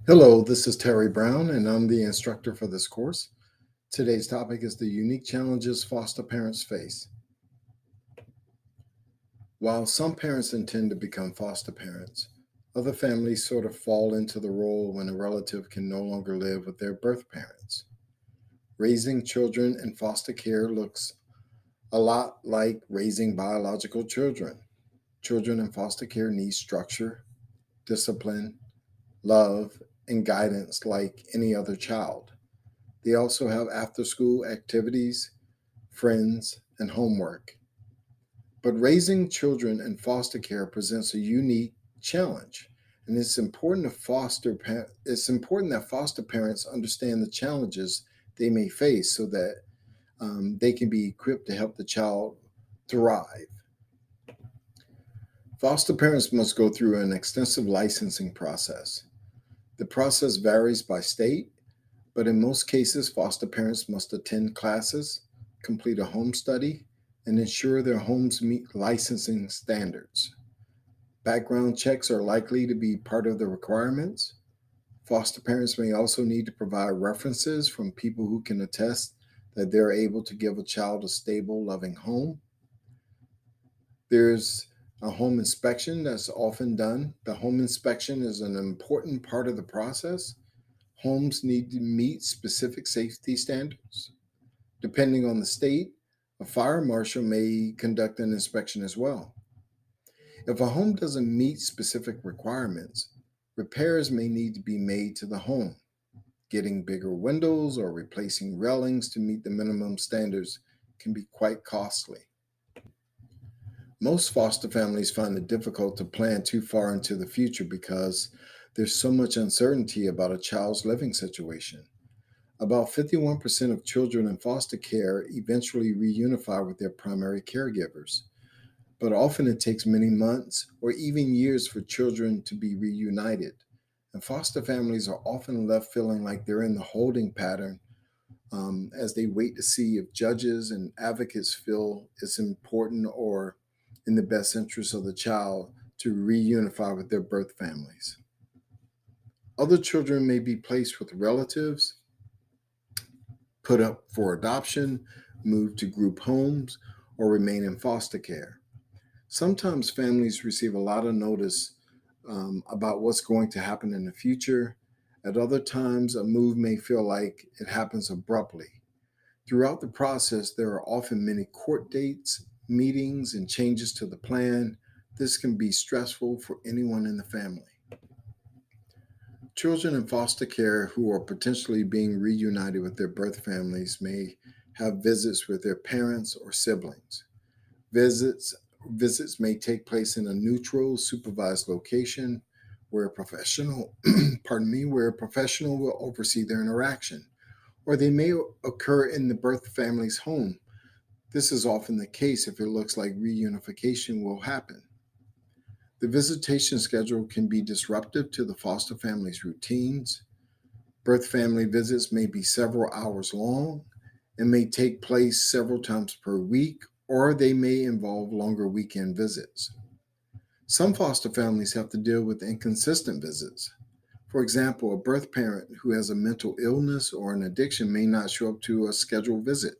Hello, this is Terry Brown, and I'm the instructor for this course. Today's topic is the unique challenges foster parents face. While some parents intend to become foster parents, other families sort of fall into the role when a relative can no longer live with their birth parents. Raising children in foster care looks a lot like raising biological children. Children in foster care need structure, discipline, love, and guidance like any other child. They also have after school activities, friends, and homework. But raising children in foster care presents a unique challenge, and it's important that foster parents understand the challenges they may face so that they can be equipped to help the child thrive. Foster parents must go through an extensive licensing process. The process varies by state, but in most cases, foster parents must attend classes, complete a home study, and ensure their homes meet licensing standards. Background checks are likely to be part of the requirements. Foster parents may also need to provide references from people who can attest that they're able to give a child a stable, loving home. There's a home inspection that's often done. The home inspection is an important part of the process. Homes need to meet specific safety standards. Depending on the state, a fire marshal may conduct an inspection as well. If a home doesn't meet specific requirements, repairs may need to be made to the home. Getting bigger windows or replacing railings to meet the minimum standards can be quite costly. Most foster families find it difficult to plan too far into the future because there's so much uncertainty about a child's living situation. About 51% of children in foster care eventually reunify with their primary caregivers, but often it takes many months or even years for children to be reunited. And foster families are often left feeling like they're in the holding pattern as they wait to see if judges and advocates feel it's important or in the best interest of the child to reunify with their birth families. Other children may be placed with relatives, put up for adoption, move to group homes, or remain in foster care. Sometimes families receive a lot of notice about what's going to happen in the future. At other times, a move may feel like it happens abruptly. Throughout the process, there are often many court dates, meetings, and changes to the plan. This can be stressful for anyone in the family. Children in foster care who are potentially being reunited with their birth families may have visits with their parents or siblings. Visits Visits may take place in a neutral, supervised location where a professional, where a professional will oversee their interaction, or they may occur in the birth family's home. This is often the case if it looks like reunification will happen. The visitation schedule can be disruptive to the foster family's routines. Birth family visits may be several hours long and may take place several times per week, or they may involve longer weekend visits. Some foster families have to deal with inconsistent visits. For example, a birth parent who has a mental illness or an addiction may not show up to a scheduled visit,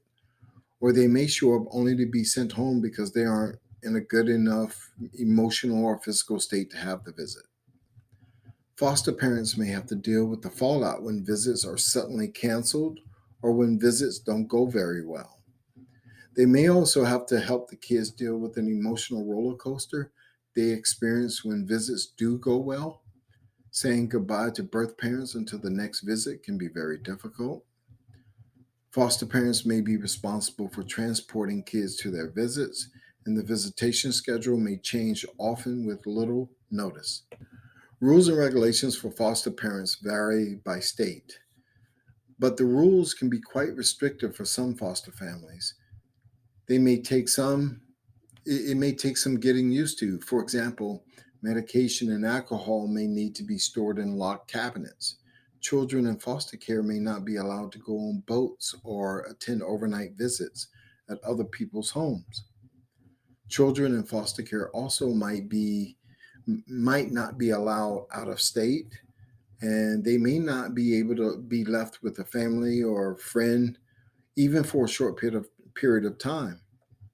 or they may show up only to be sent home because they aren't in a good enough emotional or physical state to have the visit. Foster parents may have to deal with the fallout when visits are suddenly canceled or when visits don't go very well. They may also have to help the kids deal with an emotional roller coaster they experience when visits do go well. Saying goodbye to birth parents until the next visit can be very difficult. Foster parents may be responsible for transporting kids to their visits, and the visitation schedule may change often with little notice. Rules and regulations for foster parents vary by state, but the rules can be quite restrictive for some foster families. They may take some it may take some getting used to. For example, medication and alcohol may need to be stored in locked cabinets. Children in foster care may not be allowed to go on boats or attend overnight visits at other people's homes. Children in foster care also might not be allowed out of state, and they may not be able to be left with a family or a friend even for a short period of time.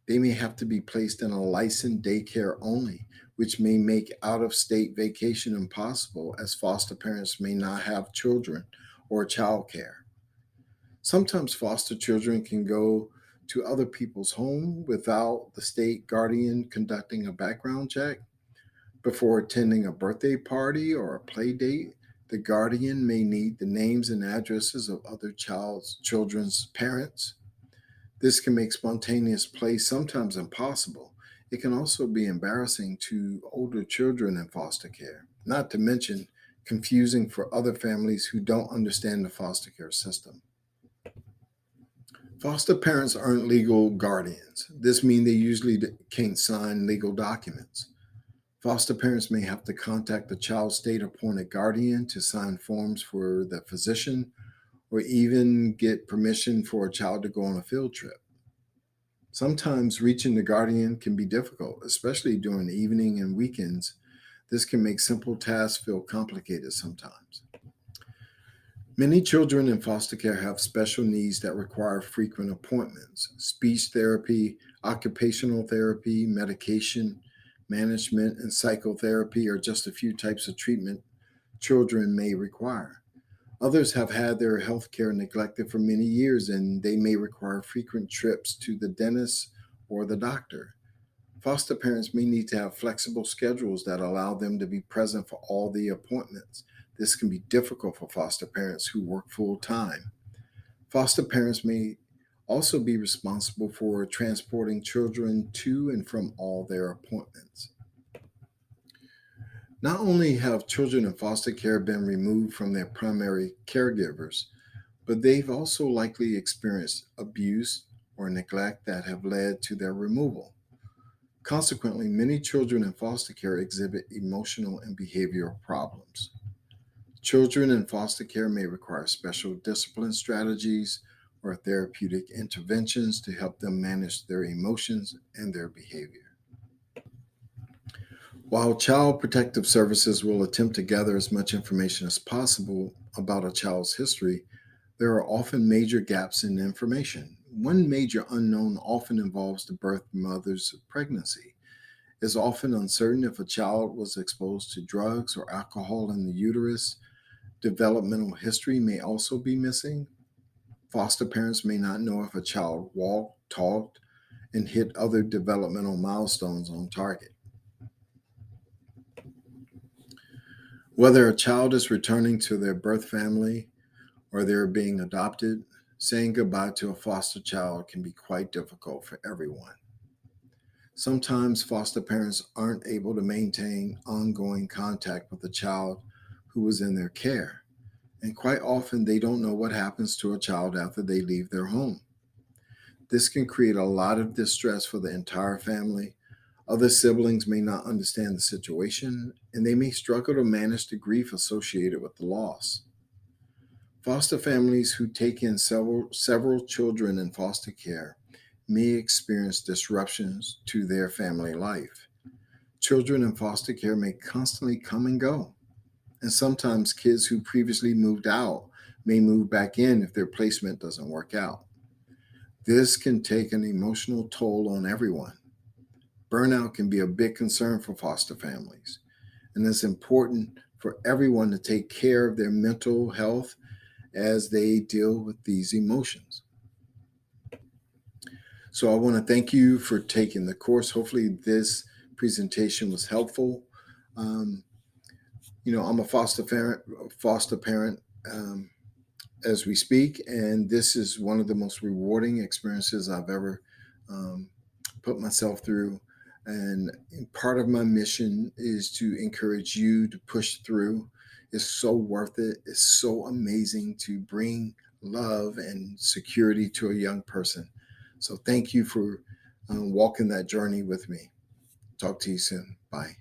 They may have to be placed in a licensed daycare only, which may make out of state vacation impossible as foster parents may not have children or childcare. Sometimes foster children can go to other people's home without the state guardian conducting a background check. Before attending a birthday party or a play date, the guardian may need the names and addresses of other children's parents. This can make spontaneous play sometimes impossible. It can also be embarrassing to older children in foster care, not to mention confusing for other families who don't understand the foster care system. Foster parents aren't legal guardians. This means they usually can't sign legal documents. Foster parents may have to contact the child's state appointed guardian to sign forms for the physician or even get permission for a child to go on a field trip. Sometimes reaching the guardian can be difficult, especially during the evening and weekends. This can make simple tasks feel complicated sometimes. Many children in foster care have special needs that require frequent appointments. Speech therapy, occupational therapy, medication management, and psychotherapy are just a few types of treatment children may require. Others have had their health care neglected for many years and they may require frequent trips to the dentist or the doctor. Foster parents may need to have flexible schedules that allow them to be present for all the appointments. This can be difficult for foster parents who work full time. Foster parents may also be responsible for transporting children to and from all their appointments. Not only have children in foster care been removed from their primary caregivers, but they've also likely experienced abuse or neglect that have led to their removal. Consequently, many children in foster care exhibit emotional and behavioral problems. Children in foster care may require special discipline strategies or therapeutic interventions to help them manage their emotions and their behavior. While Child Protective Services will attempt to gather as much information as possible about a child's history, there are often major gaps in information. One major unknown often involves the birth mother's pregnancy. It's often uncertain if a child was exposed to drugs or alcohol in the uterus. Developmental history may also be missing. Foster parents may not know if a child walked, talked, and hit other developmental milestones on target. Whether a child is returning to their birth family or they're being adopted, saying goodbye to a foster child can be quite difficult for everyone. Sometimes foster parents aren't able to maintain ongoing contact with the child who was in their care, and quite often they don't know what happens to a child after they leave their home. This can create a lot of distress for the entire family. Other siblings may not understand the situation, and they may struggle to manage the grief associated with the loss. Foster families who take in several children in foster care may experience disruptions to their family life. Children in foster care may constantly come and go, and sometimes kids who previously moved out may move back in if their placement doesn't work out. This can take an emotional toll on everyone. Burnout can be a big concern for foster families, and it's important for everyone to take care of their mental health as they deal with these emotions. So I want to thank you for taking the course. Hopefully, this presentation was helpful. Um, I'm a foster parent as we speak, and this is one of the most rewarding experiences I've ever um, put myself through. And part of my mission is to encourage you to push through. It's so worth it. It's so amazing to bring love and security to a young person. So thank you for walking that journey with me. Talk to you soon. Bye.